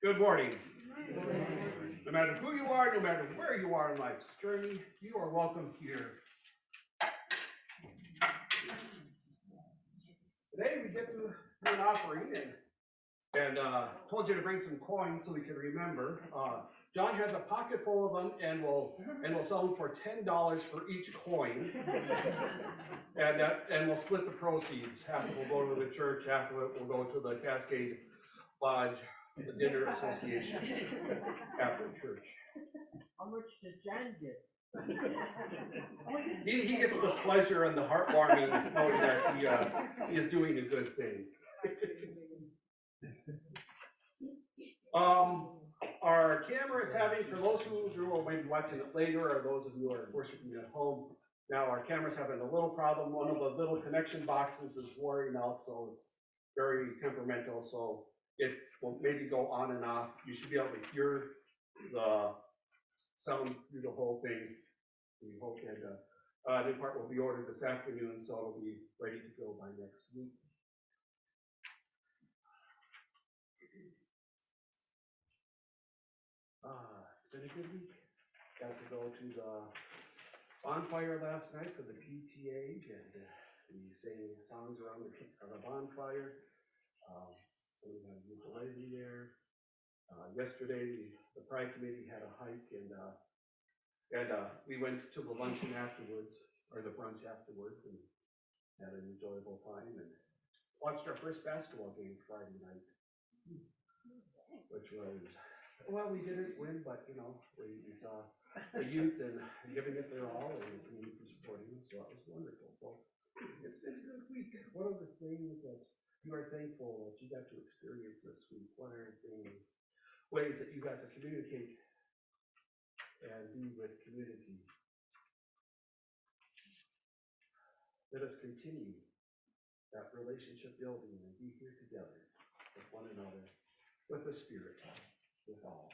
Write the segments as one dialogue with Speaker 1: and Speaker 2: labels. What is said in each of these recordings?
Speaker 1: Good morning. No matter who you are, no matter where you are in life's journey, you are welcome here. Today we get to do an offering and told you to bring some coins so we can remember. John has a pocket full of them and we'll sell them for $10 for each coin. and we'll split the proceeds. Half of it will go to the church, half of it will go to the Cascade Lodge, the dinner association after church.
Speaker 2: How much does John get?
Speaker 1: He gets the pleasure and the heartwarming knowing that he is doing a good thing. Our camera is having, for those who are maybe watching it later, or those of you who are worshiping at home, now our camera's having a little problem. One of the little connection boxes is wearing out, so it's very temperamental, so it will maybe go on and off. You should be able to hear the sound through the whole thing. We hope that new part will be ordered this afternoon, so it'll be ready to go by next week. It's been a good week. Got to go to the bonfire last night for the PTA, and we sang songs around the bonfire. So we had a ukulele there. Yesterday, the Pride Committee had a hike, and we went to the luncheon afterwards, or the brunch afterwards, and had an enjoyable time, and watched our first basketball game Friday night, which was, well, we didn't win, but you know, we saw the youth and giving it their all, and the community supporting them, so that was wonderful. So it's been a good week. What are the things that you are thankful that you got to experience this week? What are ways that you got to communicate and be with community? Let us continue that relationship building and be here together with one another, with the Spirit, with all.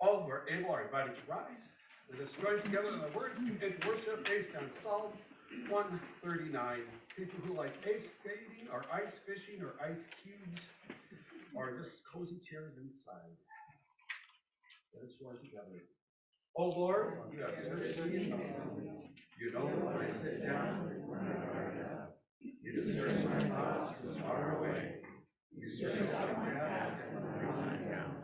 Speaker 3: All who are able are invited to rise. Let us join together in the words into worship based on Psalm 139. People who like ice skating or ice fishing or ice cubes or just cozy chairs inside. Let us join together. Oh Lord, you have searched me. You know when I sit down and when I rise up. You search my thoughts from far away. You search out my path and when I lie down,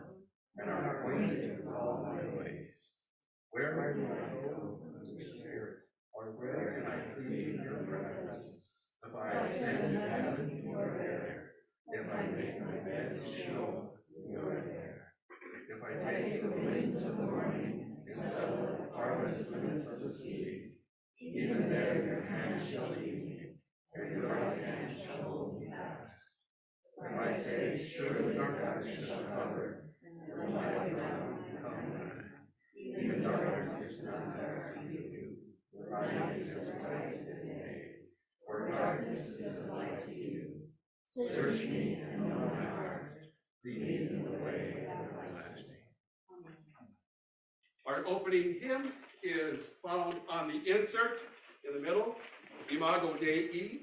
Speaker 3: and are acquainted with all my ways. Where do I go from your spirit, or where can I flee your presence? If I ascend to heaven, you are there. If I make my bed in Sheol, you are there. If I take the wings of the morning and settle the farthest limits of the sea, even there your hand shall lead me, and your right hand shall hold me fast. If I say, surely darkness shall cover, and the light around me come nigh, even darkness is not there to you, for light is as bright as day, for darkness is as light to you. Search me and know my heart, lead me in the way everlasting. Our opening hymn is found on the insert in the middle, Imago Dei.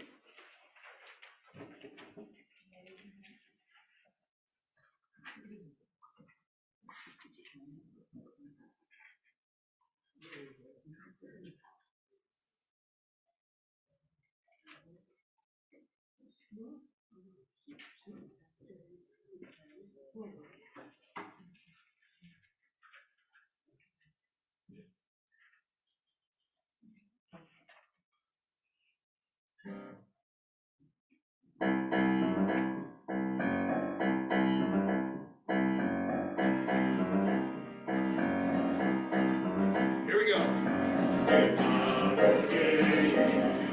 Speaker 3: Here we go.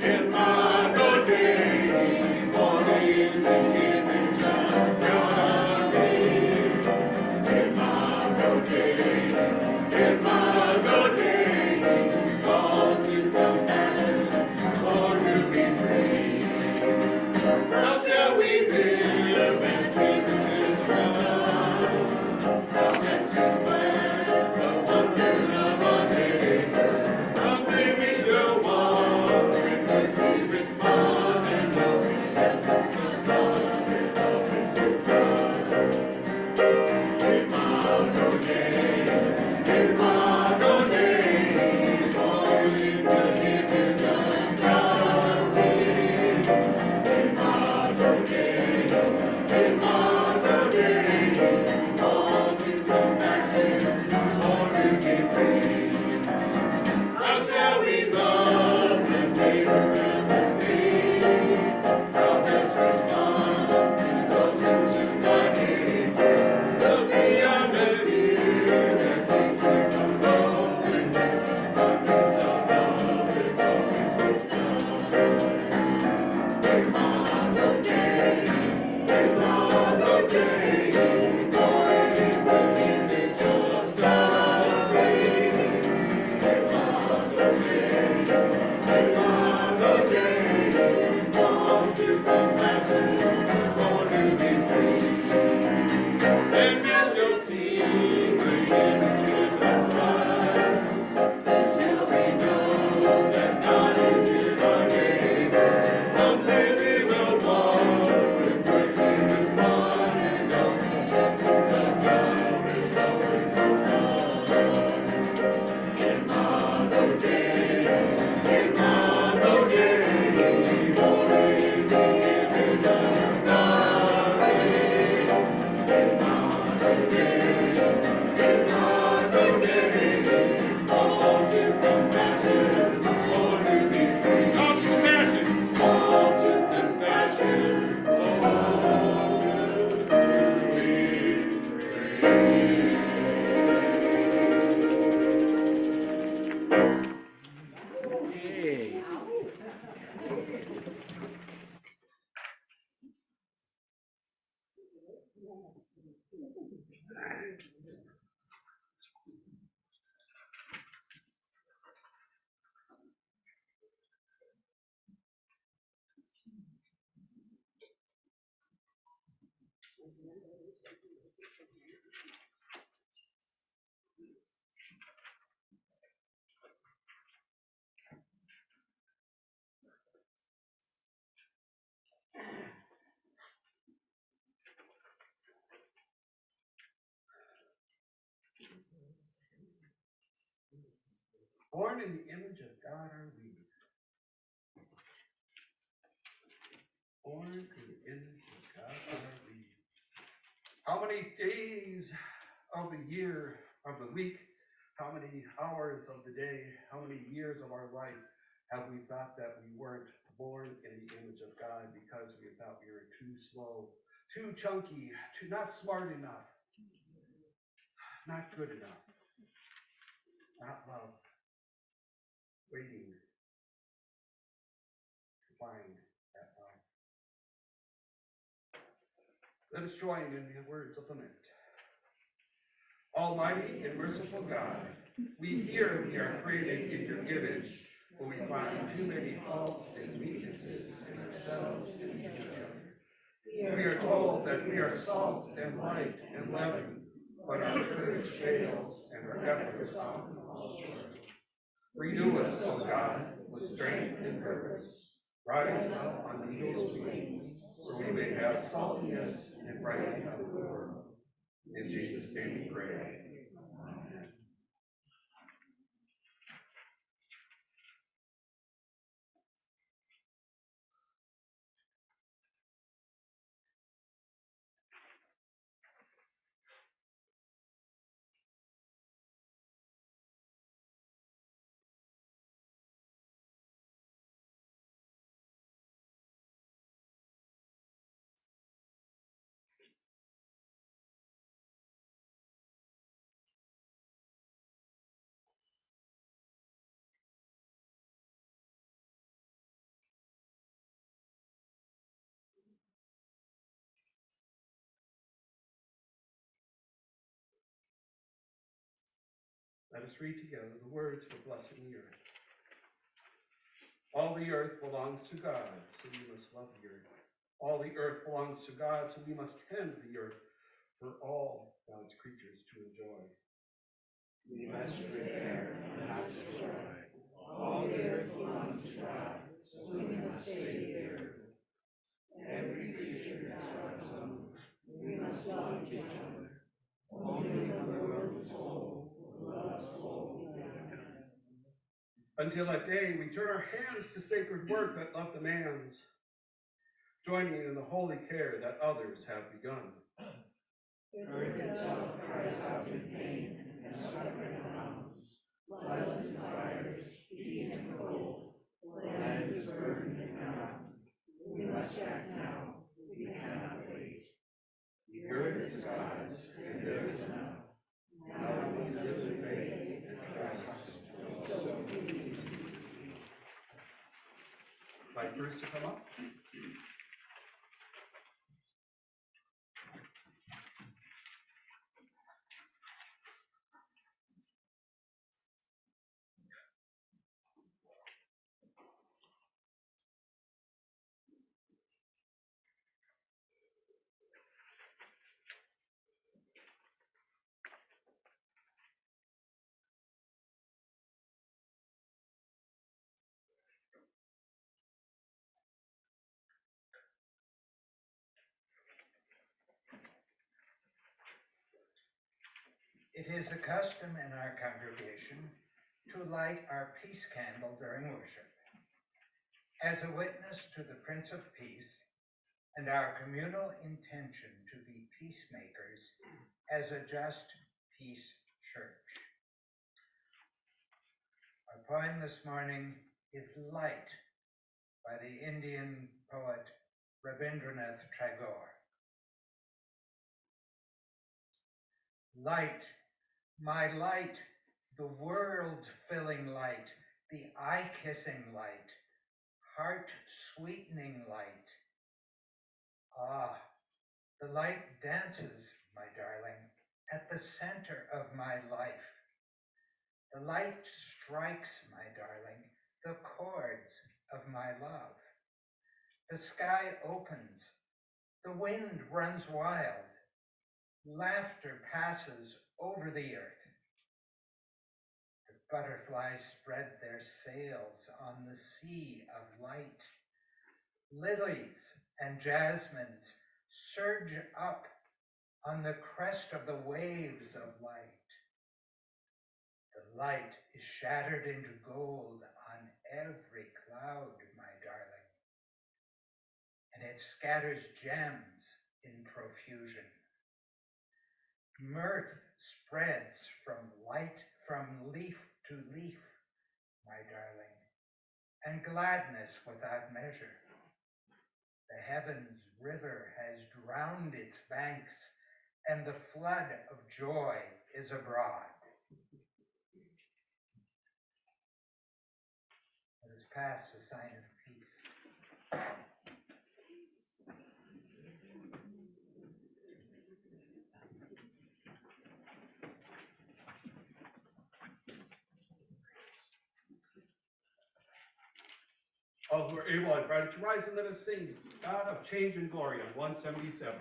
Speaker 3: Imago Dei, born in the image of God. Imago Dei, Imago Dei, called to compassion, born to be free. How shall we live and sing to His love? How blessed His plan, the wonder of our neighbor. Someday we shall walk in mercy, respond, and know the essence of love is always with us. Imago Dei, Imago Dei, born in the image of God. Imago Dei, Imago Dei, called to compassion, born to be free. How shall we love and favor empathy? How best respond to those who soon are near? There'll be a many that things will come going, abundance of love is always with us. Imago Dei, Imago Dei, born in the image of God. Imago Dei, Imago Dei, called to compassion, born to be free. And we shall see the images of Christ. And shall we know that God is in our neighbor. Someday we will walk with mercy, respond, and know the essence of God is always with us. Imago Dei, Imago Dei, born in the image of God. Imago Dei, Imago Dei, called to compassion, born to be free. Called to compassion, called to compassion, born to be free.
Speaker 4: Hey.
Speaker 3: Born in the image of God are we. Born in the image of God are we. How many days of the year, of the week, how many hours of the day, how many years of our life have we thought that we weren't born in the image of God because we thought we were too slow, too chunky, not smart enough, not good enough, not loved, waiting to find that love. Let us join in the words of lament. Almighty and merciful God, we hear we are created in your image, but we find too many faults and weaknesses in ourselves and each other. We are told that we are salt and light and leaven, but our courage fails and our efforts often fall short. Renew us, O God, with strength and purpose. Rise up on eagle's wings, so we may have saltiness and brightening of the world. In Jesus' name we pray. Amen. Let us read together the words for blessing the earth. All the earth belongs to God, so we must love the earth. All the earth belongs to God, so we must tend the earth for all God's creatures to enjoy.
Speaker 4: We must repair and not destroy. All the earth belongs to God, so we must save the earth. Every creature is God's own. We must love each other. Only when the world is whole will love whole together.
Speaker 3: Until that day, we turn our hands to sacred work that love demands, joining in the holy care that others have begun.
Speaker 4: Earth itself cries out in pain and suffering abounds. Life inspires, heat and cold. Land is burdened and bound. We must act now. We cannot wait. The earth is God's, and there is now. Now we must live in faith and trust. So please.
Speaker 3: Invite Bruce to come up.
Speaker 5: It is a custom in our congregation to light our peace candle during worship as a witness to the Prince of Peace and our communal intention to be peacemakers as a just peace church. Our poem this morning is Light by the Indian poet Rabindranath Tagore. Light, my light, the world-filling light, the eye-kissing light, heart-sweetening light. Ah, the light dances, my darling, at the center of my life. The light strikes, my darling, the chords of my love. The sky opens, the wind runs wild, laughter passes over the earth. The butterflies spread their sails on the sea of light. Lilies and jasmines surge up on the crest of the waves of light. The light is shattered into gold on every cloud, my darling, and it scatters gems in profusion. Mirth spreads from leaf to leaf, my darling, and gladness without measure. The heavens river has drowned its banks, and the flood of joy is abroad. Let us pass a sign of peace.
Speaker 3: All who are able, I invite you to rise and let us sing God of Change and Glory on 177.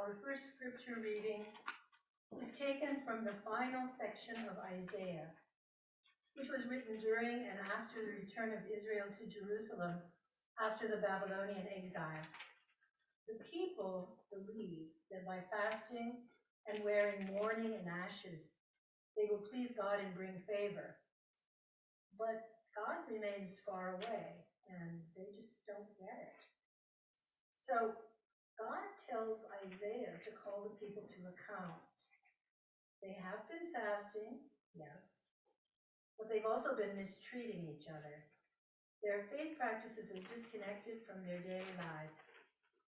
Speaker 4: Our first scripture reading is taken from the final section of Isaiah, which was written during and after the return of Israel to Jerusalem after the Babylonian exile. The people believe that by fasting and wearing mourning and ashes, they will please God and bring favor. But God remains far away, and they just don't get it. So God tells Isaiah to call the people to account. They have been fasting, yes, but they've also been mistreating each other. Their faith practices are disconnected from their daily lives.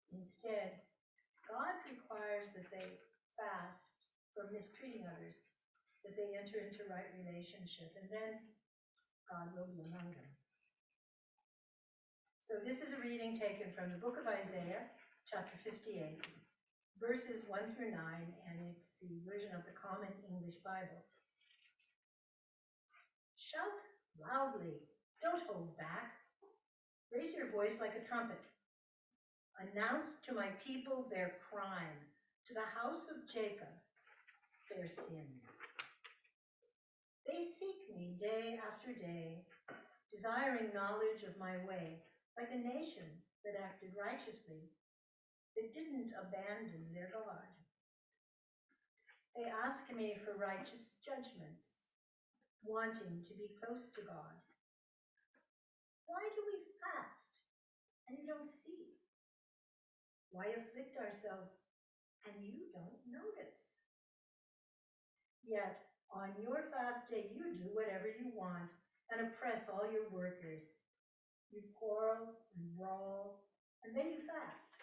Speaker 4: Instead, God requires that they fast from mistreating others, that they enter into right relationship, and then God will be among them. So this is a reading taken from the book of Isaiah, chapter 58, verses 1 through 9, and it's the version of the Common English Bible. Shout loudly, don't hold back. Raise your voice like a trumpet. Announce to my people their crime, to the house of Jacob their sins. They seek me day after day, desiring knowledge of my way, like a nation that acted righteously, that didn't abandon their God. They ask me for righteous judgments, wanting to be close to God. Why do we fast and you don't see? Why afflict ourselves and you don't notice? Yet on your fast day you do whatever you want and oppress all your workers. You quarrel and brawl, and then you fast.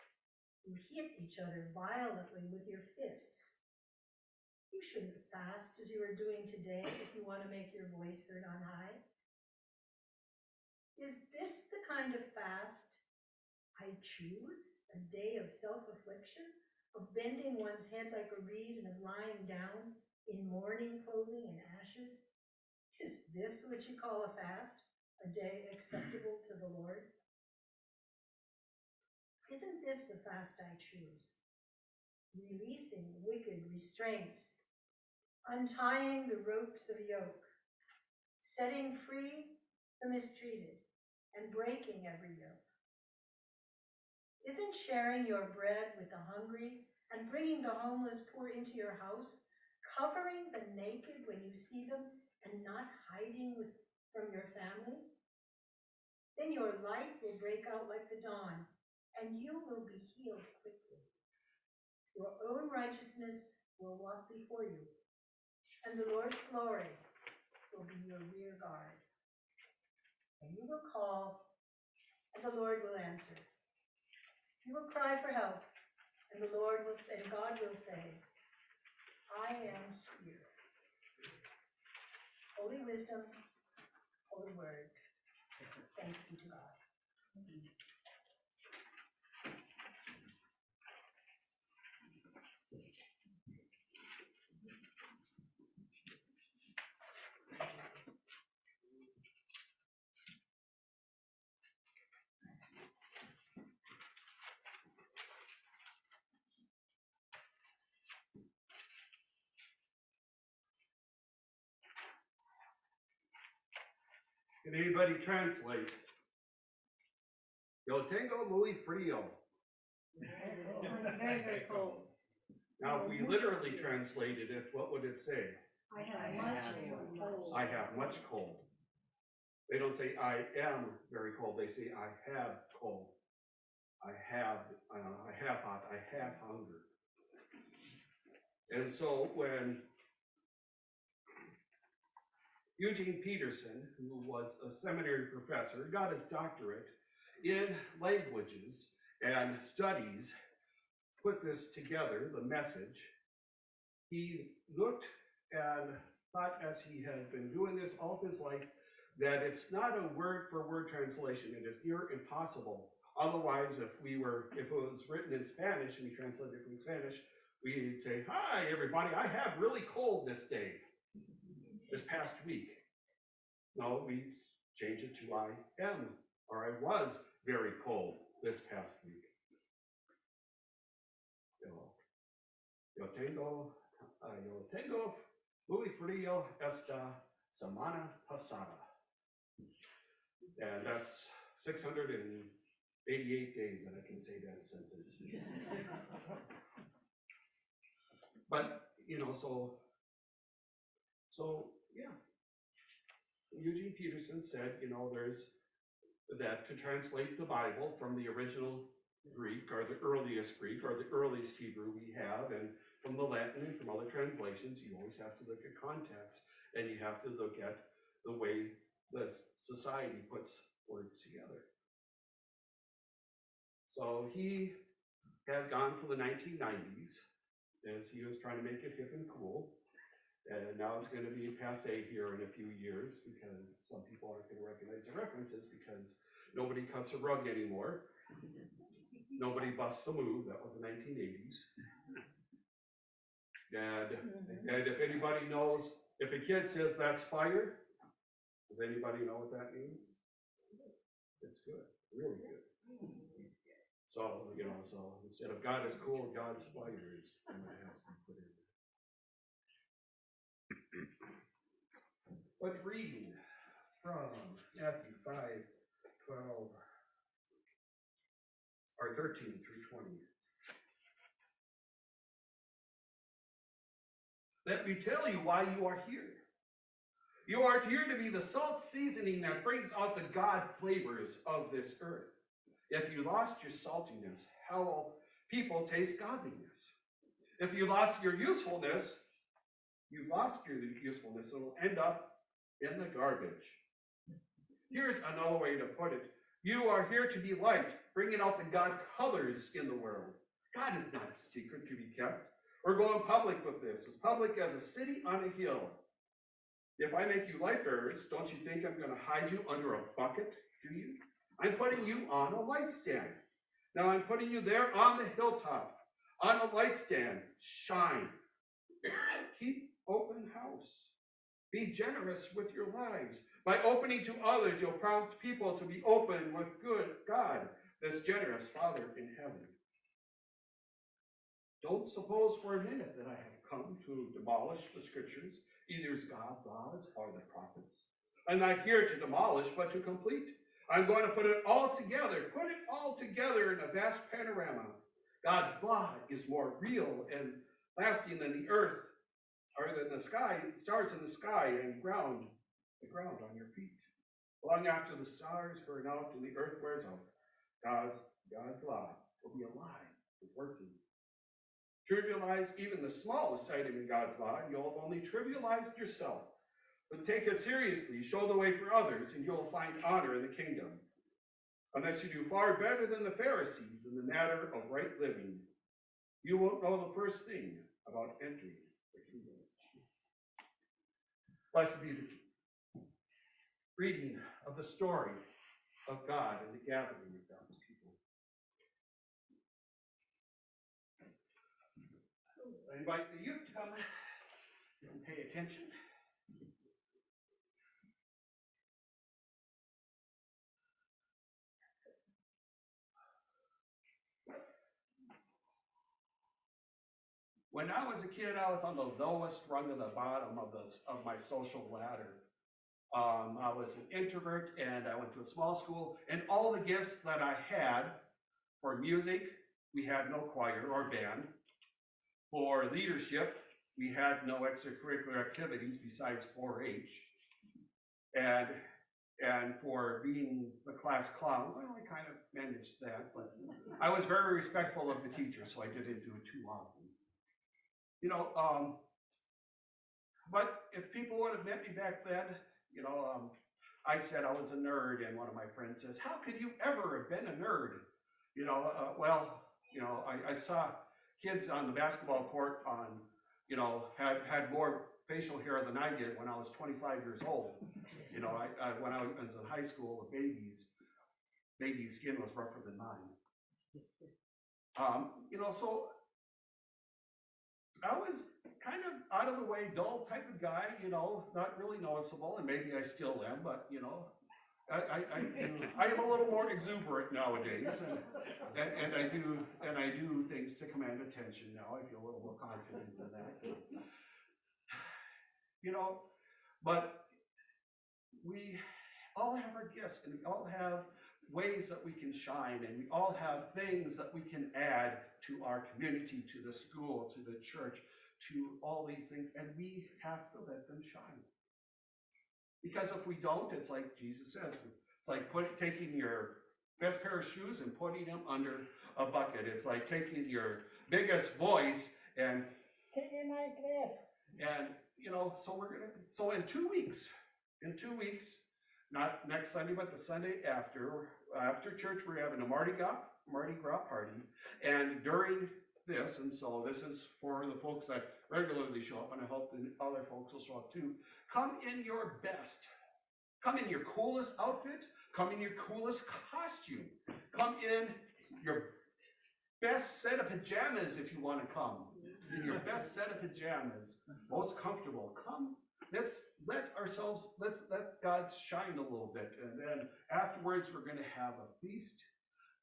Speaker 4: You hit each other violently with your fists. You shouldn't fast as you are doing today if you want to make your voice heard on high. Is this the kind of fast I choose? A day of self-affliction, of bending one's head like a reed and of lying down in mourning clothing and ashes? Is this what you call a fast? A day acceptable to the Lord? Isn't this the fast I choose? Releasing wicked restraints, untying the ropes of yoke, setting free the mistreated, and breaking every yoke. Isn't sharing your bread with the hungry and bringing the homeless poor into your house, covering the naked when you see them and not hiding from your family? Then your light will break out like the dawn, and you will be healed quickly. Your own righteousness will walk before you, and the Lord's glory will be your rear guard. And you will call, and the Lord will answer. You will cry for help, and the Lord will say, and God will say, I am here. Holy wisdom, holy word. Thanks be to God.
Speaker 3: Can anybody translate? Yo tengo muy frío.
Speaker 2: Very, very cold.
Speaker 3: Now, if we literally translated it, what would it say?
Speaker 2: I have much cold.
Speaker 3: I have much cold. They don't say I am very cold. They say I have cold. I have hot. I have hunger. And so when Eugene Peterson, who was a seminary professor, got his doctorate in languages and studies, put this together, the message. He looked and thought, as he had been doing this all his life, that it's not a word-for-word translation. It is near impossible. Otherwise, if it was written in Spanish and we translated it from Spanish, we'd say, hi, everybody, I have really cold this day, this past week. No, we change it to I am, or I was very cold this past week. Yo tengo muy frío esta semana pasada. And that's 688 days that I can say that sentence. But, so yeah. Eugene Peterson said, there's that to translate the Bible from the original Greek or the earliest Greek or the earliest Hebrew we have, and from the Latin and from other translations, you always have to look at context, and you have to look at the way the society puts words together. So he has gone for the 1990s, as he was trying to make it hip and cool,
Speaker 1: And now it's going to be passe here in a few years because some people aren't going to recognize the references because nobody cuts a rug anymore. Nobody busts a move. That was the 1980s. And if anybody knows, if a kid says that's fire, does anybody know what that means? It's good, really good. So, so instead of God is cool, God is fire is what has to be put in. But reading from Matthew 5:12 or 13 through 20. Let me tell you why you are here. You are here to be the salt seasoning that brings out the God flavors of this earth. If you lost your saltiness, how will people taste godliness? If you lost your usefulness, you've lost your usefulness. It will end up in the garbage. Here's another way to put it. You are here to be light, bringing out the God colors in the world. God is not a secret to be kept. We're going public with this, as public as a city on a hill. If I make you light bearers, don't you think I'm going to hide you under a bucket, do you? I'm putting you on a light stand. Now I'm putting you there on the hilltop, on a light stand. Shine. Keep open house. Be generous with your lives. By opening to others, you'll prompt people to be open with good God, this generous Father in heaven. Don't suppose for a minute that I have come to demolish the scriptures, either God's laws or the prophets. I'm not here to demolish, but to complete. I'm going to put it all together in a vast panorama. God's law is more real and lasting than the earth, or than the sky, stars in the sky and the ground on your feet. Long after the stars burn out and the earth wears out, God's law will be alive and working. Trivialize even the smallest item in God's law, and you'll have only trivialized yourself. But take it seriously, show the way for others, and you'll find honor in the kingdom. Unless you do far better than the Pharisees in the matter of right living, you won't know the first thing about entering the kingdom. Blessed be the reading of the story of God and the gathering of God's people. I invite the youth to come and pay attention. When I was a kid, I was on the lowest rung of the bottom of my social ladder. I was an introvert, and I went to a small school, and all the gifts that I had for music, we had no choir or band. For leadership, we had no extracurricular activities besides 4-H. And for being the class clown, well, I kind of managed that, but I was very respectful of the teacher, so I didn't do it too often. But if people would have met me back then, I said I was a nerd, and one of my friends says, "How could you ever have been a nerd?" I saw kids on the basketball court had more facial hair than I did when I was 25 years old. When I was in high school, the baby's skin was rougher than mine. So I was kind of out of the way, dull type of guy, not really noticeable, and maybe I still am, but I am a little more exuberant nowadays, and I do things to command attention now. I feel a little more confident in that. But we all have our gifts, and we all have ways that we can shine, and we all have things that we can add to our community, to the school, to the church, to all these things, and we have to let them shine. Because if we don't, it's like Jesus says, it's like taking your best pair of shoes and putting them under a bucket. It's like taking your biggest voice and
Speaker 2: taking my breath.
Speaker 1: And so in 2 weeks, not next Sunday, but the Sunday after church, we're having a Mardi Gras party. And during
Speaker 3: this, and so this is for the folks that regularly show up, and I hope the other folks will show up too. Come in your best. Come in your coolest outfit. Come in your coolest costume. Come in your best set of pajamas if you want to come. In your best set of pajamas, most comfortable. Come. Let's let God shine a little bit, and then afterwards we're going to have a feast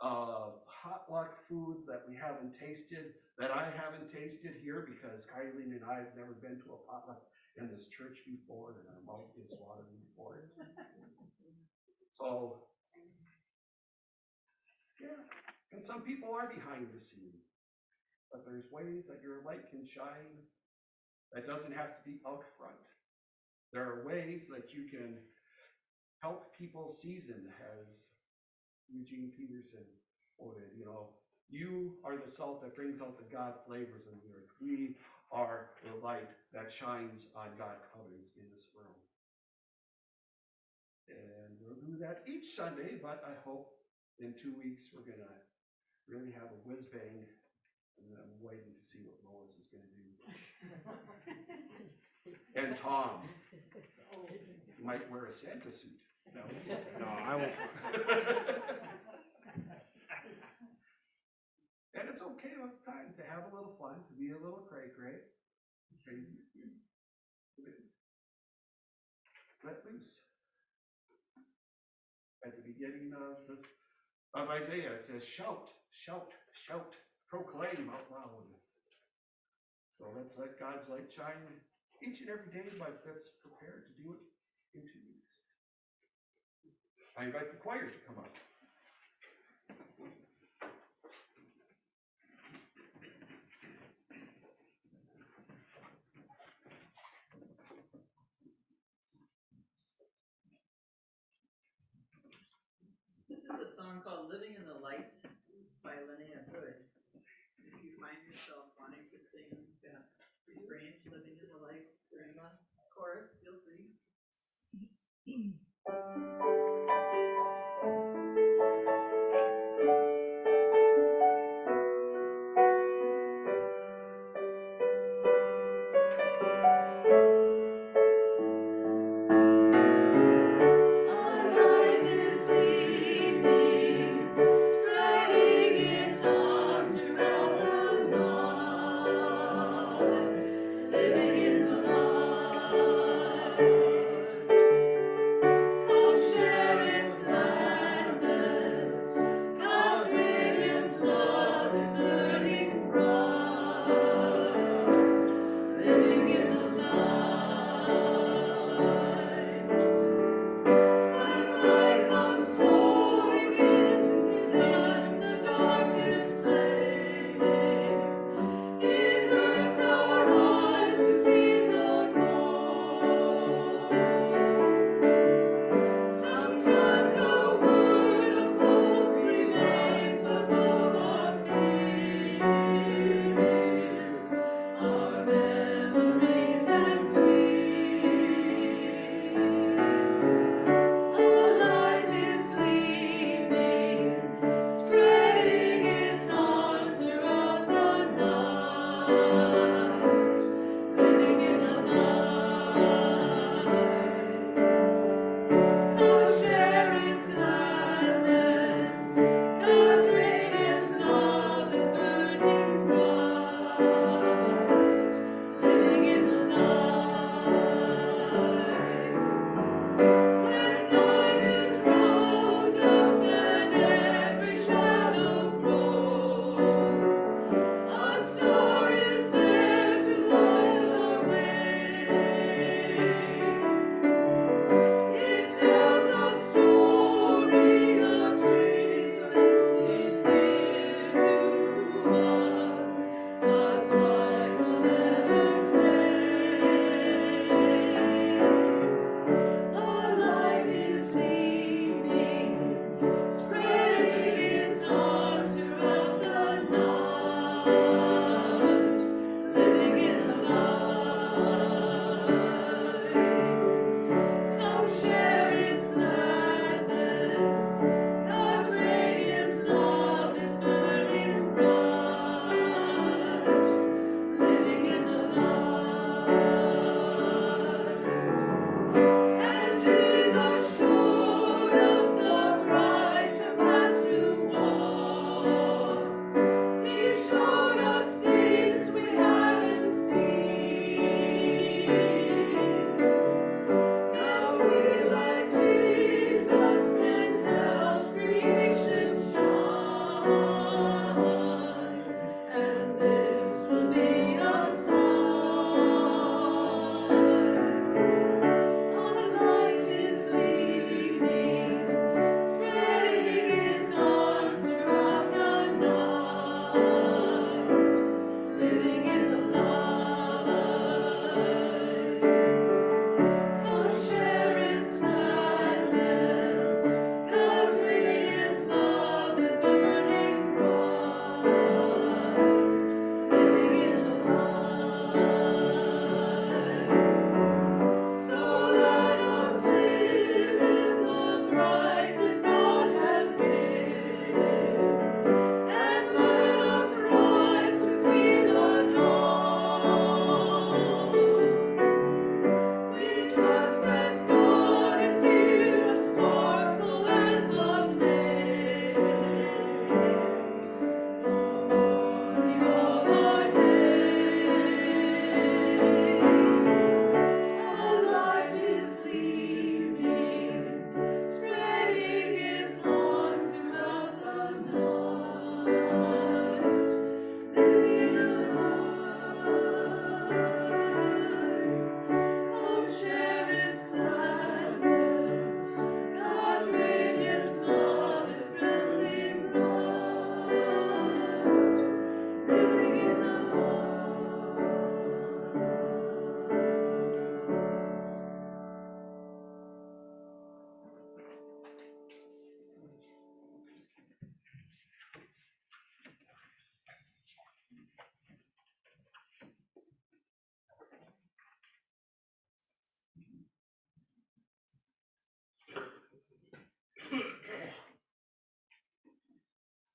Speaker 3: of potluck foods that we haven't tasted, that I haven't tasted here because Kylie and I have never been to a potluck in this church before, and our mouth is watering for it. So, yeah, and some people are behind the scene, but there's ways that your light can shine that doesn't have to be out front. There are ways that you can help people season, as Eugene Peterson quoted, you know, you are the salt that brings out the God flavors in the earth. We are the light that shines on God colors in this world. And we'll do that each Sunday, but I hope in 2 weeks we're going to really have a whiz bang, and I'm waiting to see what Lois is going to do. And Tom might wear a Santa suit. No, I won't. And it's okay with time to have a little fun, to be a little cray-cray, crazy. Let loose. At the beginning of Isaiah, it says, shout, shout, shout, proclaim out loud. So let's let God's light shine each and every day, but let's prepare to do it in 2 weeks. I invite the choir to come up.
Speaker 4: This is a song called Living in the Light by Linnea Hood. If you find yourself wanting to sing that refrain, Living in the Light, during the chorus, feel free.
Speaker 6: Living in the light.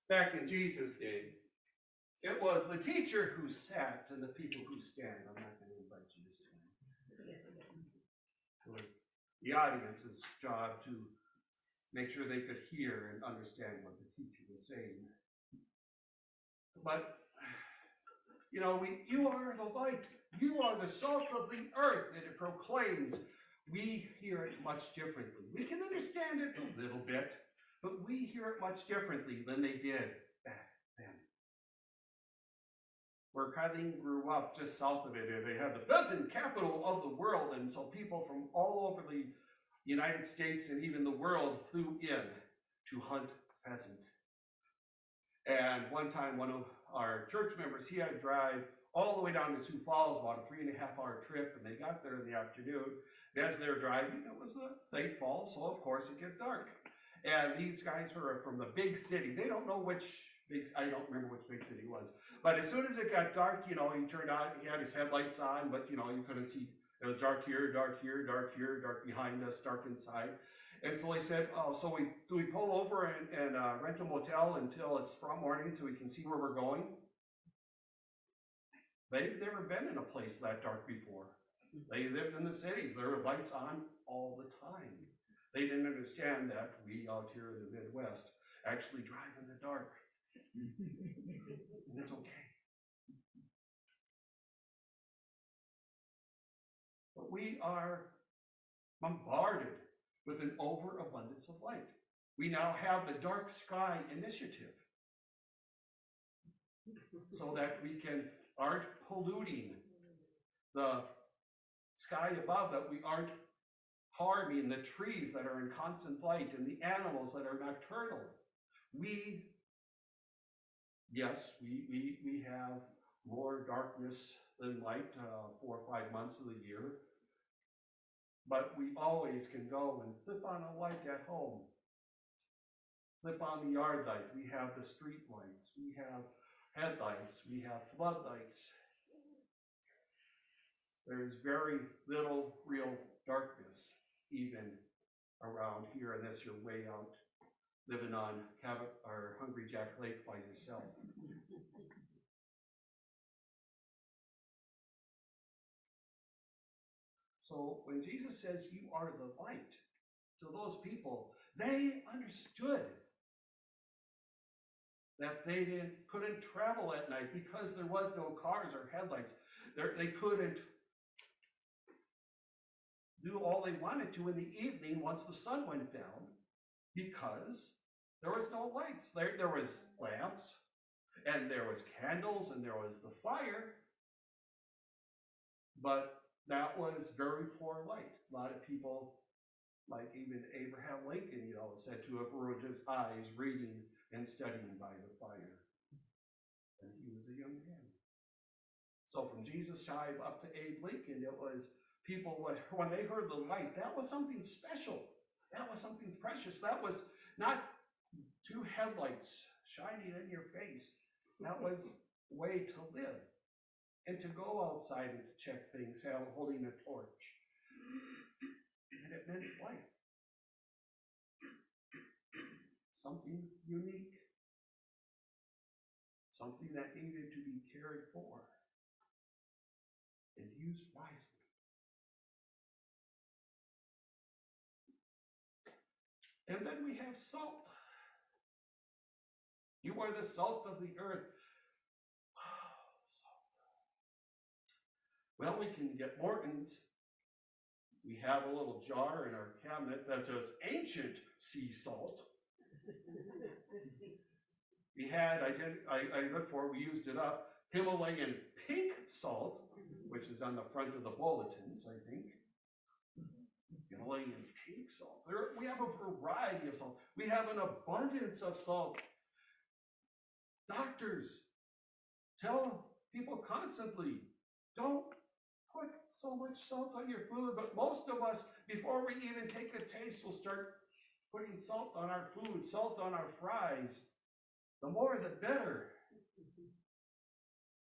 Speaker 3: back in Jesus' day, it was the teacher who sat and the people who stand. I'm not going to invite you this time. It was the audience's job to make sure they could hear and understand what the teacher was saying. But, you know, you are the light. You are the salt of the earth that it proclaims. We hear it much differently. We can understand it a little bit, but we hear it much differently than they did back then. Where Carling grew up just south of it, and they had the pheasant capital of the world, and so people from all over the United States and even the world flew in to hunt pheasant. And one time, one of our church members, he had to drive all the way down to Sioux Falls, about a 3.5-hour trip, and they got there in the afternoon. And as they were driving, it was a late fall, so of course it gets dark. And these guys were from the big city. They don't know which I don't remember which big city it was. But as soon as it got dark, you know, he turned out, he had his headlights on, but you know, you couldn't see. It was dark here, dark here, dark here, dark behind us, dark inside. And so he said, oh, so do we pull over and rent a motel until it's front morning so we can see where we're going? They've never been in a place that dark before. They lived in the cities. There were lights on all the time. They didn't understand that we out here in the Midwest actually drive in the dark. And it's okay. But we are bombarded with an overabundance of light. We now have the Dark Sky Initiative so that we aren't polluting the sky above, that we aren't harming the trees that are in constant light and the animals that are nocturnal. Yes, we have more darkness than light 4 or 5 months of the year, but we always can go and flip on a light at home, flip on the yard light. We have the street lights, we have headlights, we have floodlights. There's very little real darkness even around here, unless you're way out living on Cabot or Hungry Jack Lake by yourself. So when Jesus says you are the light, to those people, they understood that they couldn't travel at night because there was no cars or headlights. They couldn't do all they wanted to in the evening once the sun went down because there was no lights. There was lamps, and there was candles, and there was the fire, but that was very poor light. A lot of people, like even Abraham Lincoln, you know, said to have ruined his eyes reading and studying by the fire. And he was a young man. So from Jesus time up to Abe Lincoln, it was people, when they heard the light, that was something special. That was something precious. That was not 2 headlights shining in your face. That was a way to live and to go outside and to check things, holding a torch. And it meant life. Something unique. Something that needed to be cared for and used wisely. And then we have salt. You are the salt of the earth. Well, we can get Morton's. We have a little jar in our cabinet that says ancient sea salt. We had, I looked for, we used it up, Himalayan pink salt, which is on the front of the bulletins, I think. Himalayan pink salt. We have a variety of salt. We have an abundance of salt. Doctors tell people constantly, don't put so much salt on your food, but most of us, before we even take a taste, will start putting salt on our food, salt on our fries. The more, the better.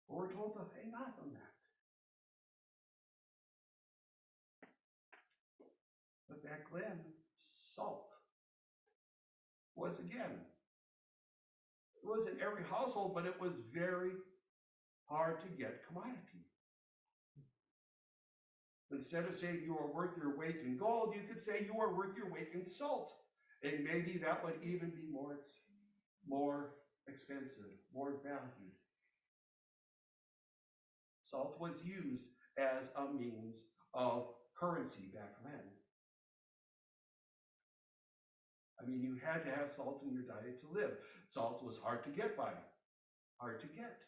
Speaker 3: But we're told to hang off on that. But back then, salt was again was in every household, but it was very hard to get commodity. Instead of saying you are worth your weight in gold, you could say you are worth your weight in salt. And maybe that would even be more expensive, more valued. Salt was used as a means of currency back then. I mean, you had to have salt in your diet to live. Salt was hard to get by, hard to get.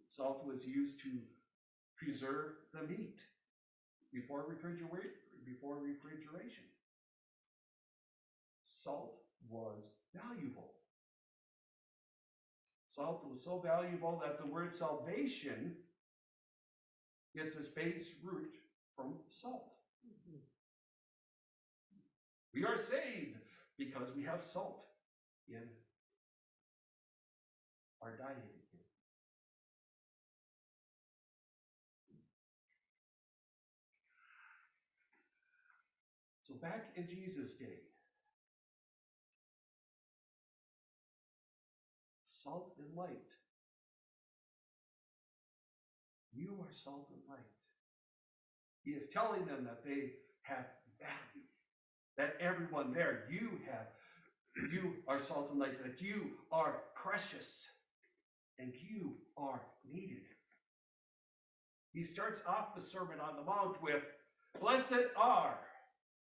Speaker 3: Salt was used to preserve the meat before refrigeration. Salt was valuable. Salt was so valuable that the word salvation gets its base root from salt. We are saved because we have salt in our diet. So back in Jesus' day, salt and light. You are salt and light. He is telling them that they have value. That everyone there, you are salt and light, that you are precious and you are needed. He starts off the Sermon on the Mount with, blessed are,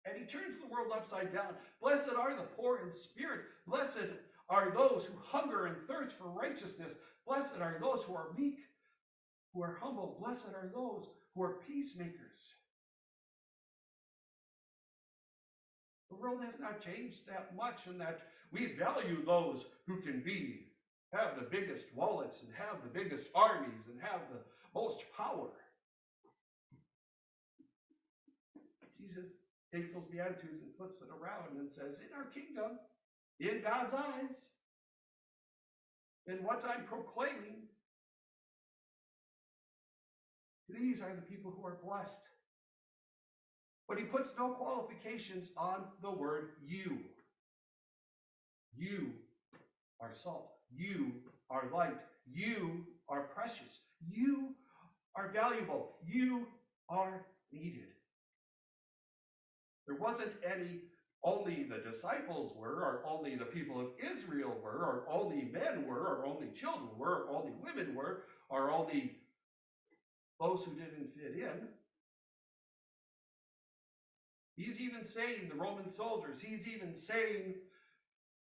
Speaker 3: and he turns the world upside down. Blessed are the poor in spirit. Blessed are those who hunger and thirst for righteousness. Blessed are those who are meek, who are humble. Blessed are those who are peacemakers. The world has not changed that much in that we value those who can have the biggest wallets and have the biggest armies and have the most power. Jesus takes those Beatitudes and flips it around and says, in our kingdom, in God's eyes, in what I'm proclaiming, these are the people who are blessed. But he puts no qualifications on the word you. You are salt. You are light. You are precious. You are valuable. You are needed. There wasn't only the disciples were, or only the people of Israel were, or only men were, or only children were, or only women were, or only those who didn't fit in. He's even saying the Roman soldiers, he's even saying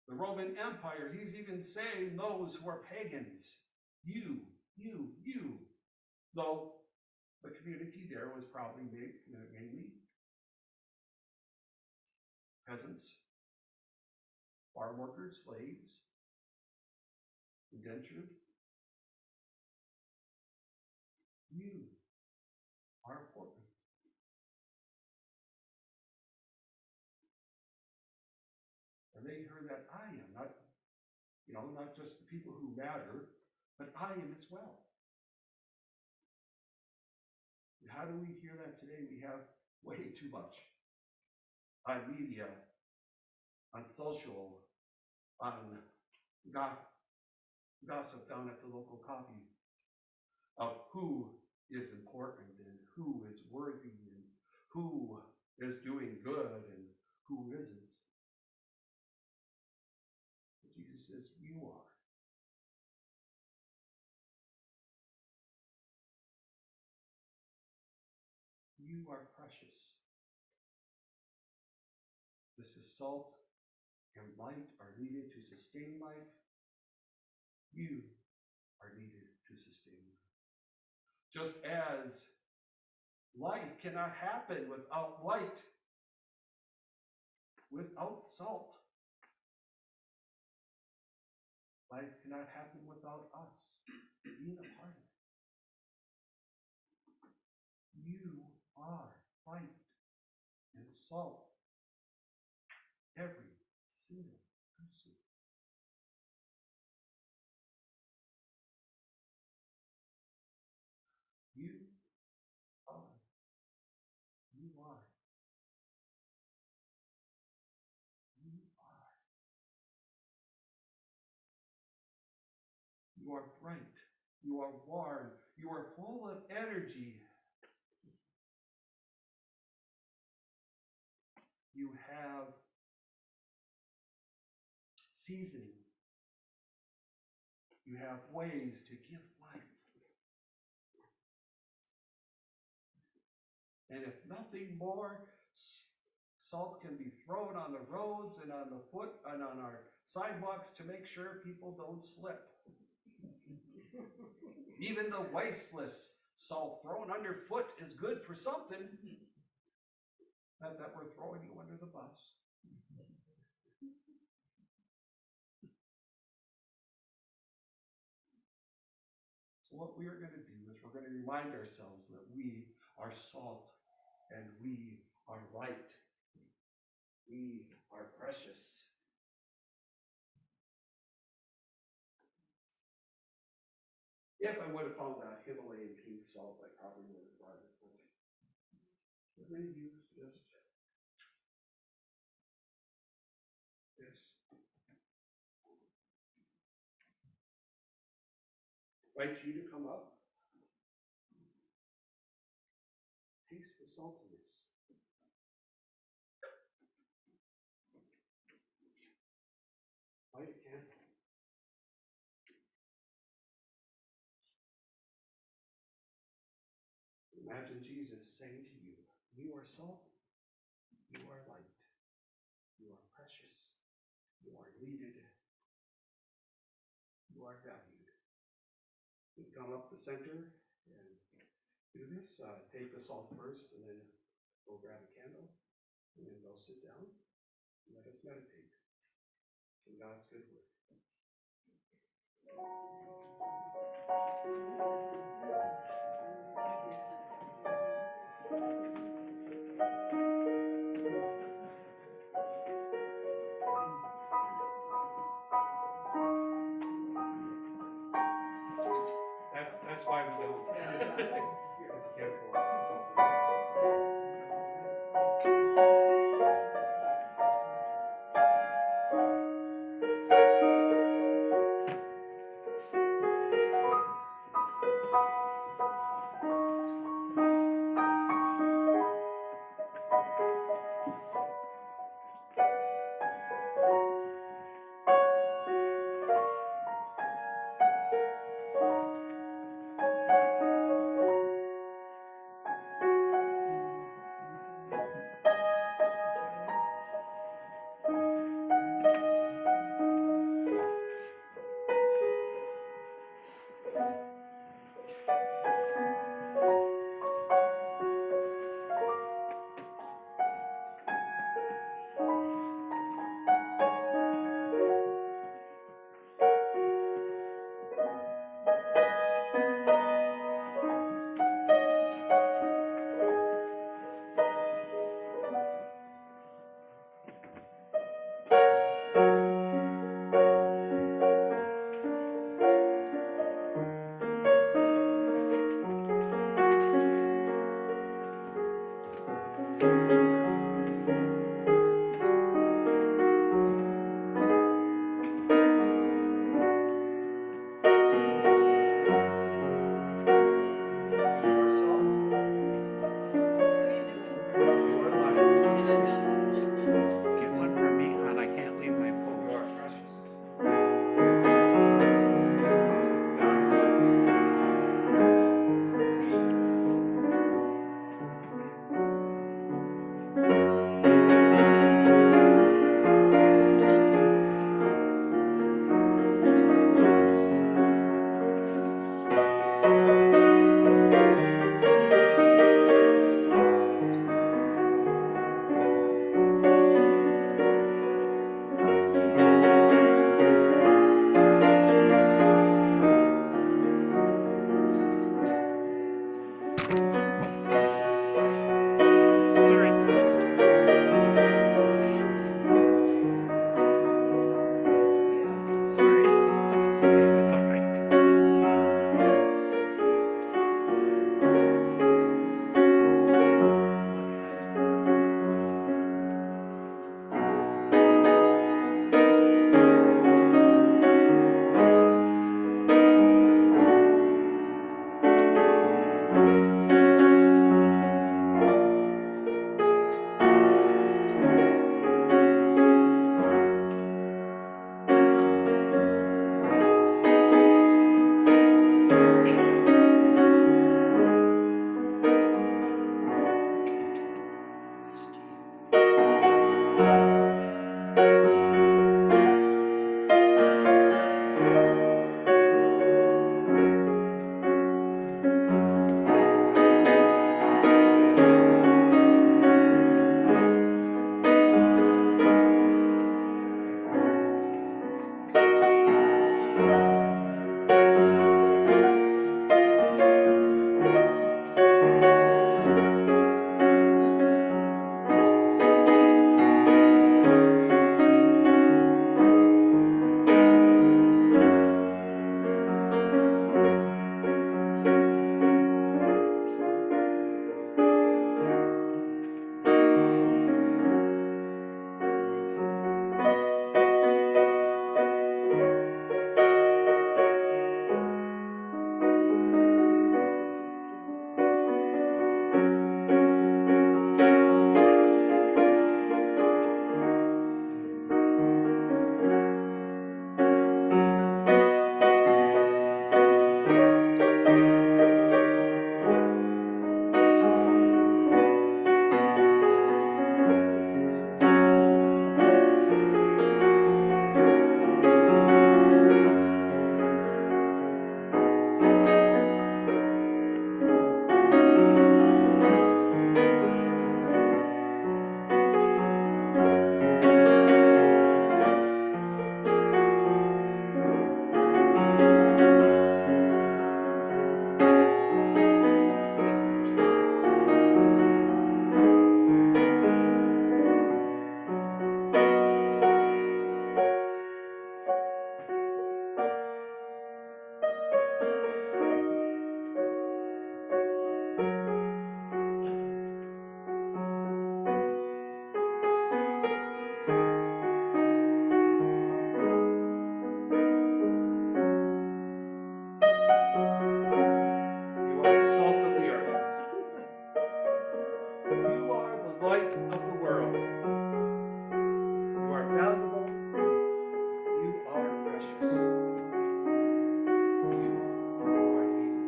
Speaker 3: the Roman Empire, he's even saying those who are pagans. You. Though the community there was probably mainly peasants, farm workers, slaves, indentured. You are important. And they heard that I am, not just the people who matter, but I am as well. And how do we hear that today? We have way too much on media, on social, on gossip down at the local coffee of who is important and who is worthy and who is doing good and who isn't. But Jesus says, you are. You are precious. Just as salt and light are needed to sustain life, you are needed to sustain life. Just as life cannot happen without light, without salt. Life cannot happen without us being a part of it. You are light and salt. Every single person. You are. You are. You are. You are bright. You are warm. You are full of energy. You have seasoning. You have ways to give life. And if nothing more, salt can be thrown on the roads and on the foot and on our sidewalks to make sure people don't slip. Even the wasteless salt thrown underfoot is good for something. Not that we're throwing you under the bus. So what we are going to do is we're going to remind ourselves that we are salt and we are light. We are precious. If I would have found that Himalayan pink salt, I probably would have brought it. But maybe use just this. Invite you to come up. Taste the saltiness. Light a candle. Imagine Jesus saying to you, you are salt, you are light, you are precious, you are needed, you are valued. You come up the center and do this. Take the salt first and then go grab a candle and then go sit down and let us meditate in God's good word. That's why we don't. It's a handful of something. light of the world. You are valuable. You are precious. You are needed.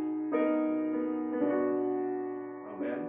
Speaker 3: Amen.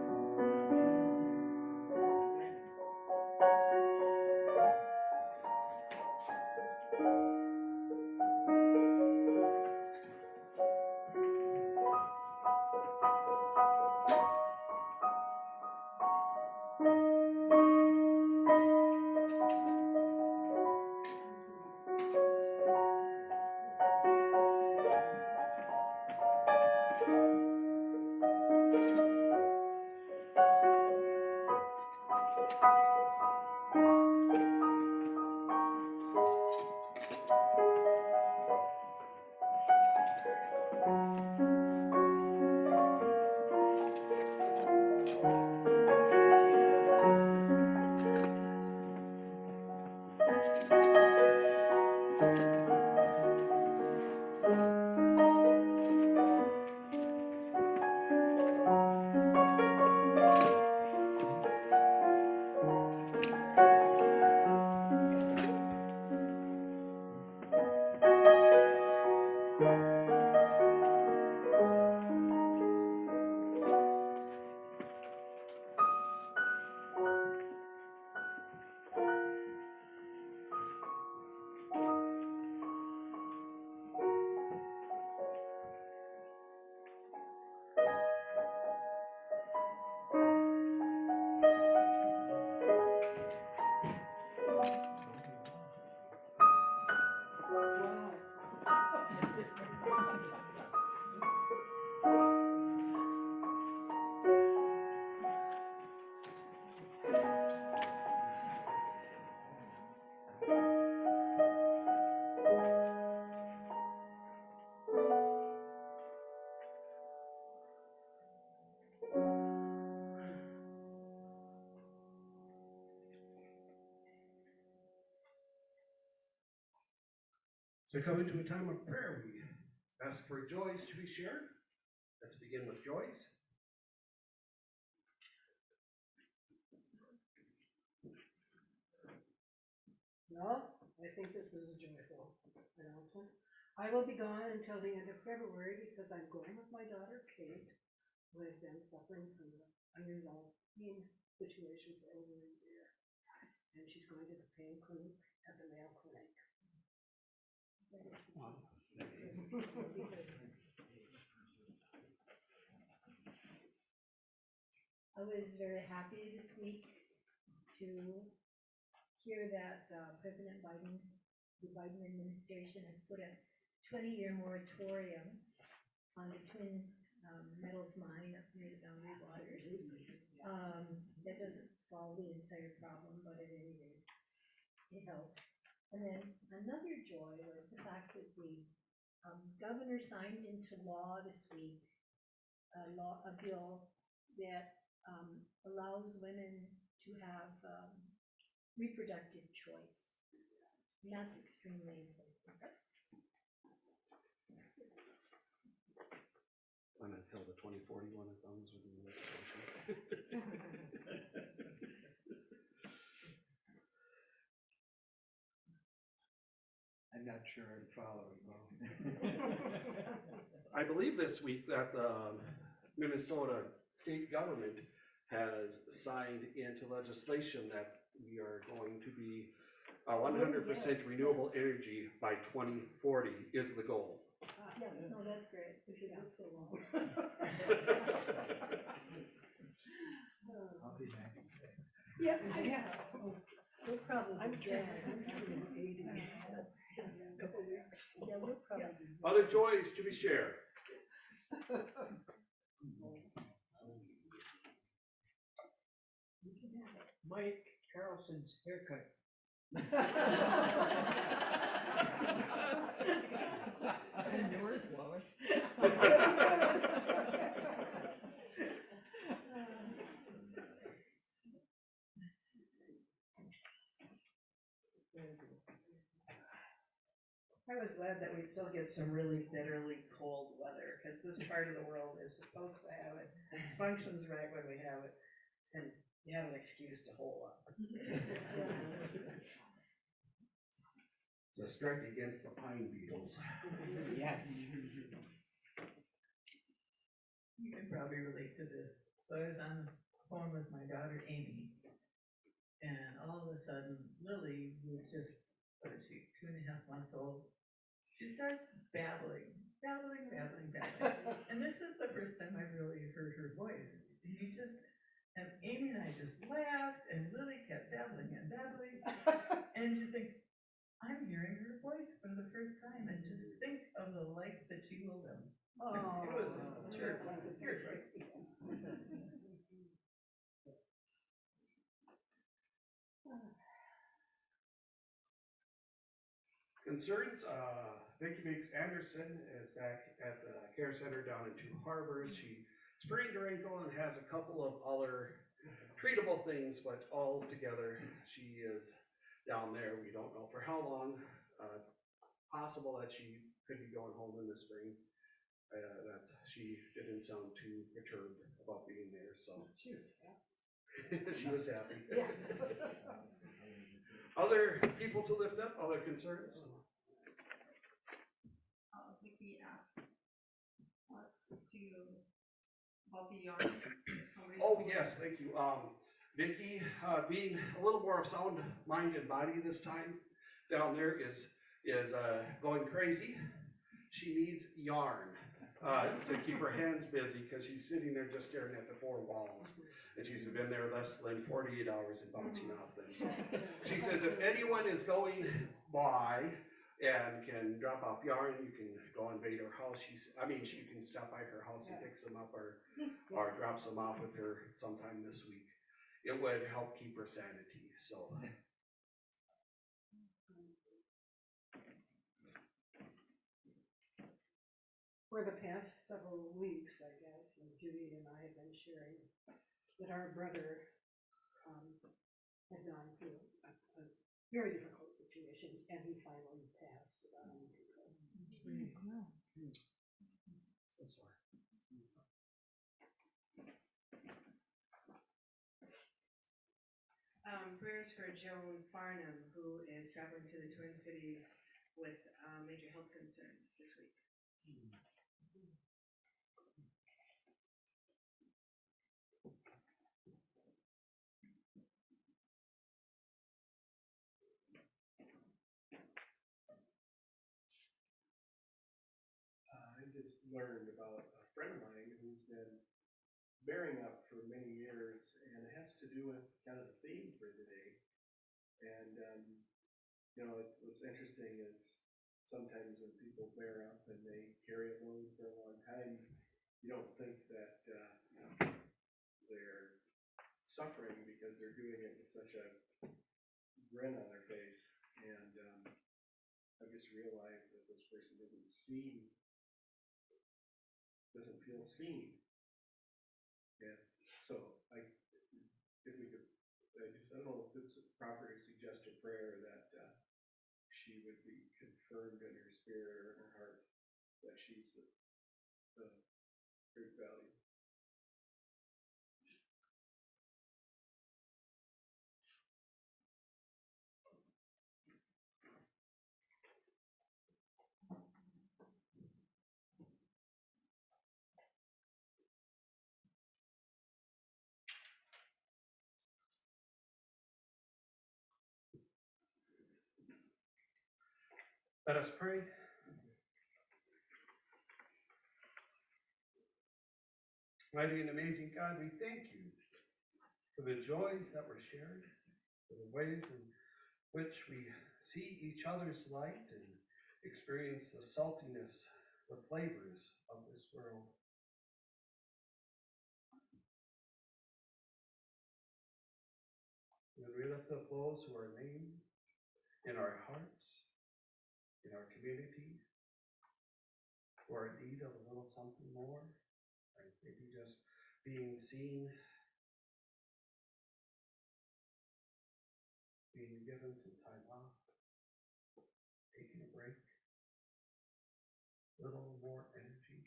Speaker 3: So coming to a time of prayer, we ask for joys to be shared. Let's begin with joys.
Speaker 6: Well, I think this is a joyful announcement. I will be gone until the end of February because I'm going with my daughter Kate, who has been suffering from an unresolved pain situation for over a year. And she's going to the pain clinic at the Mayo Clinic.
Speaker 2: I was very happy this week to hear that President Biden, the Biden administration has put a 20-year moratorium on the Twin Metals mine up near the Boundary Waters. That doesn't solve the entire problem, but at any rate, it helped. And then another joy was the fact that the governor signed into law this week a bill that allows women to have reproductive choice. And that's extremely important.
Speaker 1: And until the 2041 as long as we're doing legislation.
Speaker 4: I'm not sure I'm following, though.
Speaker 3: I believe this week that the Minnesota state government has signed into legislation that we are going to be 100% renewable energy by 2040 is the goal.
Speaker 2: Yeah, no, that's great. We should move so long.
Speaker 4: I'll be 96.
Speaker 6: Yeah, yeah.
Speaker 2: We'll probably
Speaker 6: I'm
Speaker 2: be
Speaker 6: turning
Speaker 2: dead.
Speaker 6: 80 in a couple of weeks.
Speaker 2: Yeah, we'll probably be dead.
Speaker 3: Other joys to be shared.
Speaker 4: Mike Carlson's haircut.
Speaker 6: And yours, Lois. I was glad that we still get some really bitterly cold weather, because this part of the world is supposed to have it, and functions right when we have it. And
Speaker 4: You have an excuse to hole up.
Speaker 1: It's a strike against the pine beetles.
Speaker 4: Yes.
Speaker 7: You can probably relate to this. So I was on the phone with my daughter Amy, and all of a sudden Lily was just, what is she, 2.5 months old. She starts babbling. And this is the first time I've really heard her voice. And Amy and I just laughed, and Lily kept babbling. And you think, I'm hearing her voice for the first time, and just think of the life that she will live. It was a church, right?
Speaker 1: Concerns, Vicki Biggs Anderson is back at the care center down in Two Harbors. She sprained her ankle and has a couple of other treatable things, but all together, she is down there. We don't know for how long. Possible that she could be going home in the spring. That she didn't sound too perturbed about being there, so she was happy. Other people to lift up, other concerns?
Speaker 8: Vicky asked us to, about the yard.
Speaker 1: Oh, yes, thank you. Vicky, being a little more of sound mind and body this time down there is going crazy. She needs yarn to keep her hands busy because she's sitting there just staring at the four walls. And she's been there less than 48 hours and bouncing off them. So she says if anyone is going by and can drop off yarn, you can go invade her house. You can stop by her house and pick some up or drop some off with her sometime this week. It would help keep her sanity. So.
Speaker 6: For the past several weeks, I guess, and Judy and I have been sharing that our brother had gone through a very difficult situation, and he finally passed about a week ago.
Speaker 1: So sorry.
Speaker 8: Prayers for Joan Farnham, who is traveling to the Twin Cities with major health concerns this week.
Speaker 9: I just learned about a friend of mine who's been bearing up for many years, and it has to do with kind of the theme for today. And what's interesting is sometimes when people bear up and they carry a load for a long time, you don't think that they're suffering because they're doing it with such a grin on their face. And I just realized that this person doesn't feel seen. Yeah. So if we could, I don't know if it's proper to suggest a prayer that she would be confirmed in her spirit or in her heart that she's the great value.
Speaker 1: Let us pray. Mighty and amazing God, we thank you for the joys that were shared, for the ways in which we see each other's light and experience the saltiness, the flavors of this world. When we lift up those who are named in our hearts, in our community, who are in need of a little something more, right? Maybe just being seen, being given some time off, taking a break, a little more energy,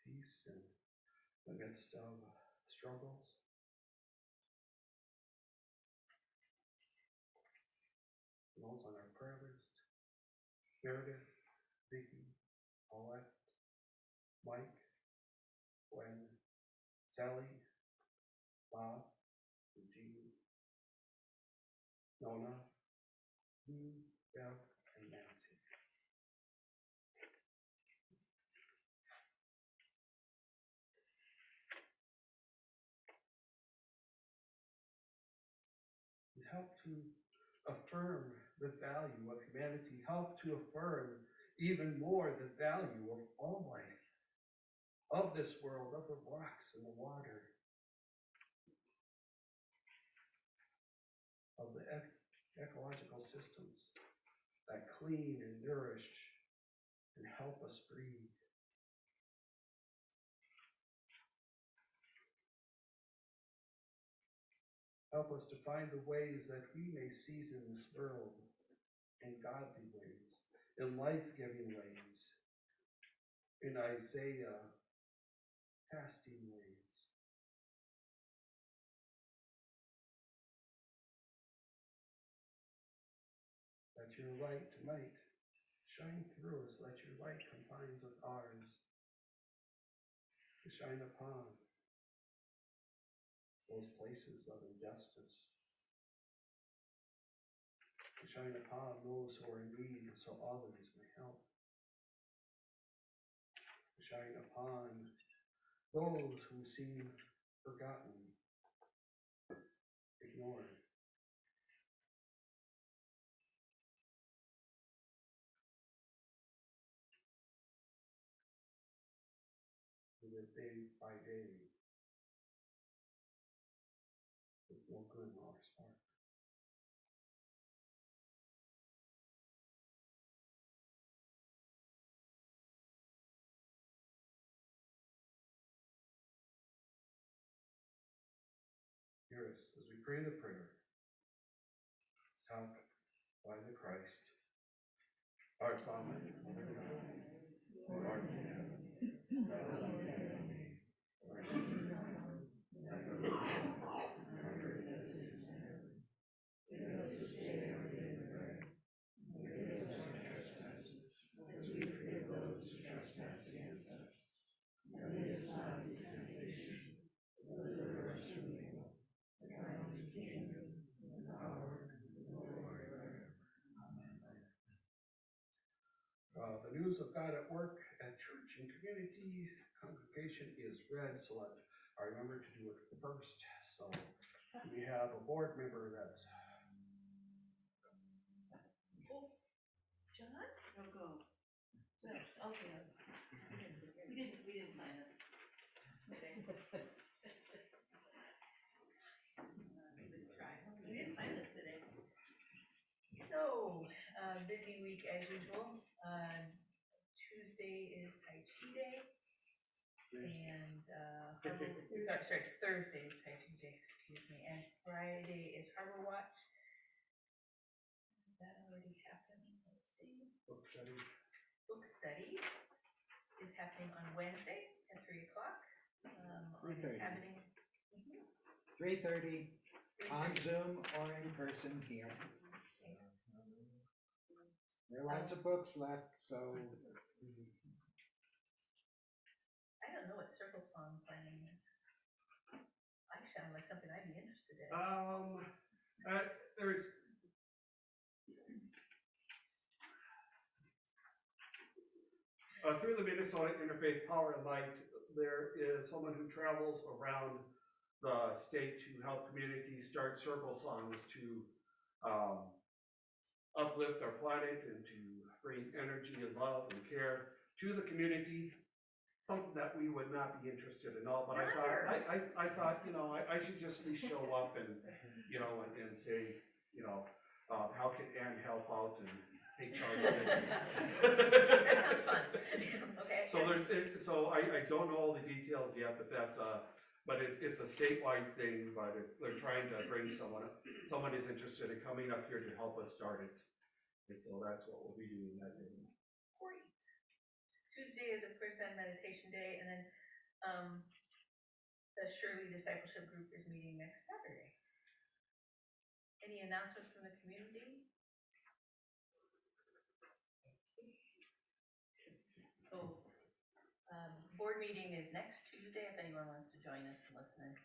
Speaker 1: peace, and the midst of struggles. Those on our prayer list: Meredith, Vicky, Paulette, Mike, Gwen, Sally, Bob, Eugene, Nona, Lou, Bev, and Nancy. It helped to affirm the value of humanity, helped to affirm even more the value of all life, of this world, of the rocks and the water, of the ecological systems that clean and nourish and help us breathe. Help us to find the ways that we may season this world in godly ways, in life-giving ways, in Isaiah casting ways. Let your light tonight shine through us. Let your light combine with ours to shine upon those places of injustice, to shine upon those who are in need so others may help, to shine upon those who seem forgotten, ignored. We live day by day with no good nor spark. Hear us as we pray the prayer taught by the Christ. Our Father, who art in heaven, hallowed be thy name. Thy kingdom come, thy will be done, on earth as it is in heaven. Give us this day our daily bread, and forgive us our trespasses, as we forgive those who trespass against us. And lead us not into temptation, but deliver us from evil. For thine is the kingdom, and the power, and the glory forever. Amen. The news of God at work at church and community congregation is read, so I remember to do it first. So we have a board member that's
Speaker 2: John?
Speaker 8: No, go.
Speaker 2: Okay. We didn't plan it. We didn't plan this today. So, busy week as usual. Tuesday is Tai Chi Day. And, Thursday is Tai Chi Day, excuse me. And Friday is Harbor Watch. That already happened. Let's see.
Speaker 1: book study.
Speaker 2: Book study is happening on Wednesday at 3 o'clock. On
Speaker 5: 3:30.
Speaker 2: Inhabiting.
Speaker 5: 3:30 on Zoom or in person here. There are lots of books left, so.
Speaker 2: I don't know what circle song planning is. I sound like something I'd be interested in.
Speaker 1: There's through the Minnesota Interfaith Power and Light, there is someone who travels around the state to help communities start circle songs to uplift our planet and to bring energy and love and care to the community. Something that we would not be interested in all, but I thought, I should just at least show up and, and say, how can Ann help out and take charge of it?
Speaker 2: That sounds fun. Okay.
Speaker 1: So I don't know all the details yet, but but it's a statewide thing, but they're trying to bring someone is interested in coming up here to help us start it. And so that's what we'll be doing that day.
Speaker 2: Great. Tuesday is a first time meditation day, and then
Speaker 4: the Shirley Discipleship Group is meeting next Saturday. Any announcements from the community? So, board meeting is next Tuesday, if anyone wants to join us and listen.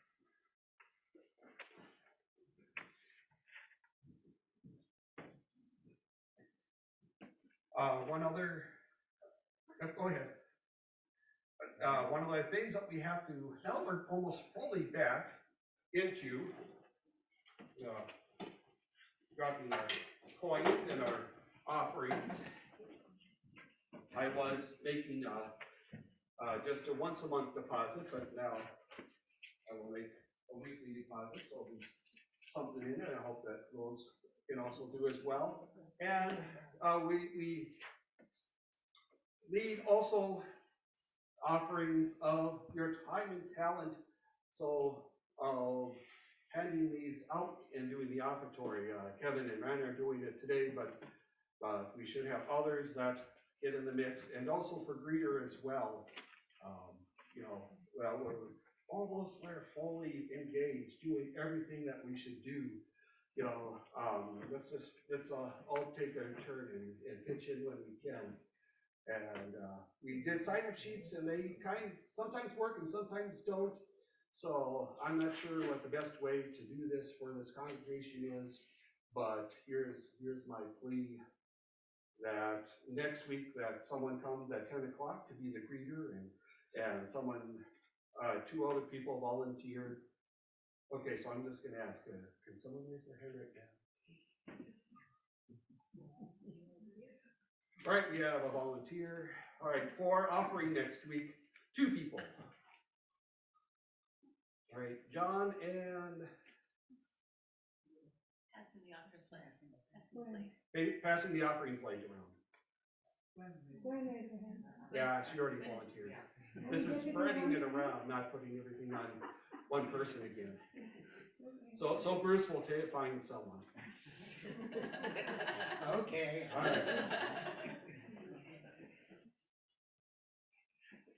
Speaker 3: One other, go ahead. One of the things that we have to, now that we're almost fully back into dropping our coins and our offerings, I was making just a once a month deposit, but now I will make a weekly deposit, so there's something in there. I hope that Rose can also do as well. And we need also offerings of your time and talent. So handing these out and doing the offertory. Kevin and Ryan are doing it today, but we should have others that get in the mix, and also for greeter as well. We're almost fully engaged, doing everything that we should do. Let's all take a turn and pitch in when we can. And we did sign-up sheets, and they sometimes work and sometimes don't. So I'm not sure what the best way to do this for this congregation is, but here's my plea that next week that someone comes at 10 o'clock to be the greeter, and someone, 2 other people volunteered. Okay, so I'm just gonna ask, can someone raise their hand right now? All right, we have a volunteer. All right, for offering next week, 2 people. All right, John and
Speaker 4: Passing the offering plate.
Speaker 3: passing the offering plate around. Yeah, she already volunteered. This is spreading it around, not putting everything on one person again. So Bruce will find someone.
Speaker 5: Okay.
Speaker 3: All right.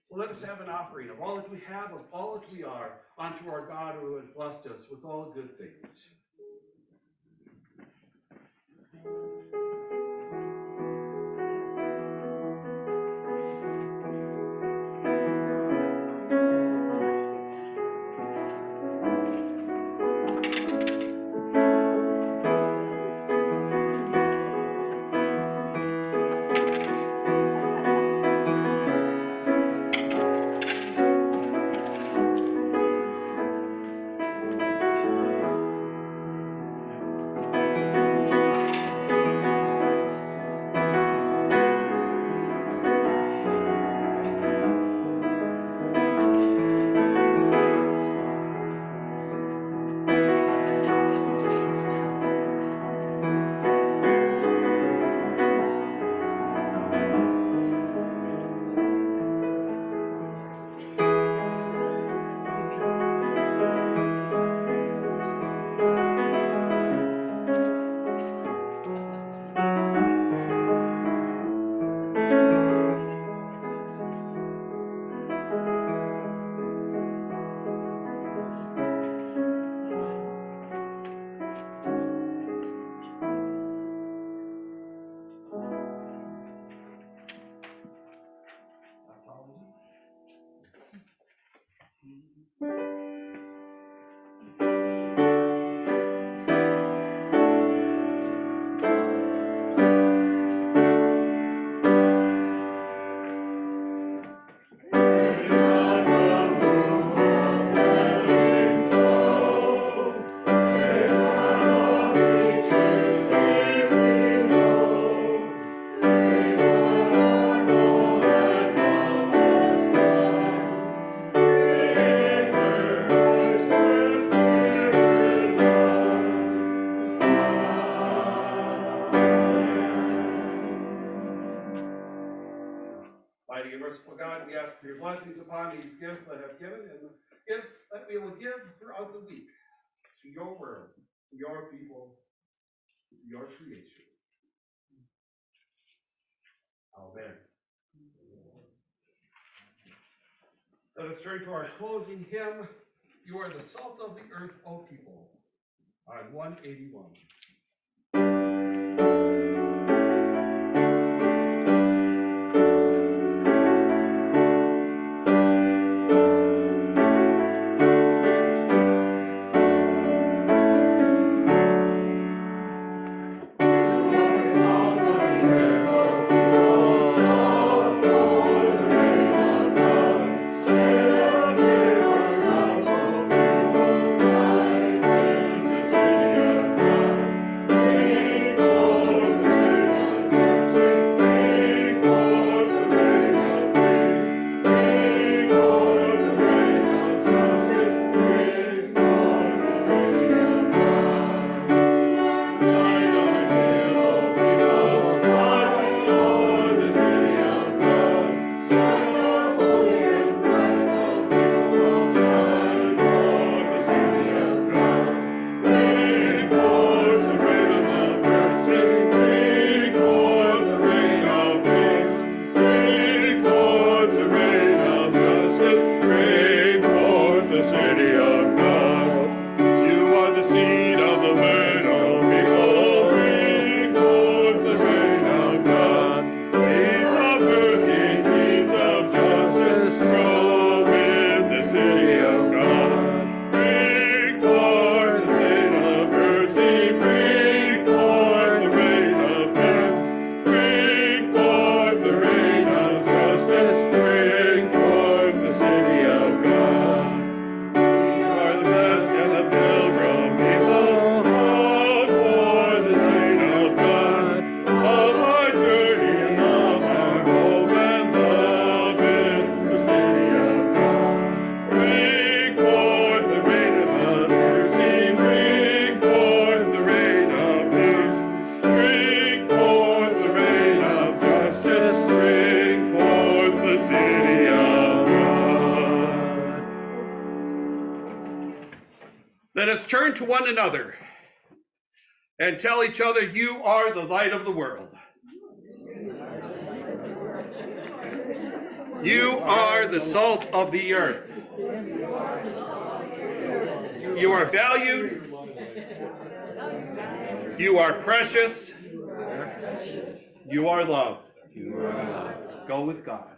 Speaker 3: So let us have an offering of all that we have, of all that we are, unto our God who has blessed us with all good things. Mighty and merciful God, we ask for your blessings upon these gifts that have given, and gifts that we will give throughout the week to your world, to your people, to your creation. Amen. Let us turn to our closing hymn, You are the salt of the earth, O people. On 181. Let us turn to one another and tell each other, you are the light of the world. You are the salt of the earth. You are valued. You are precious. You are loved. Go with God.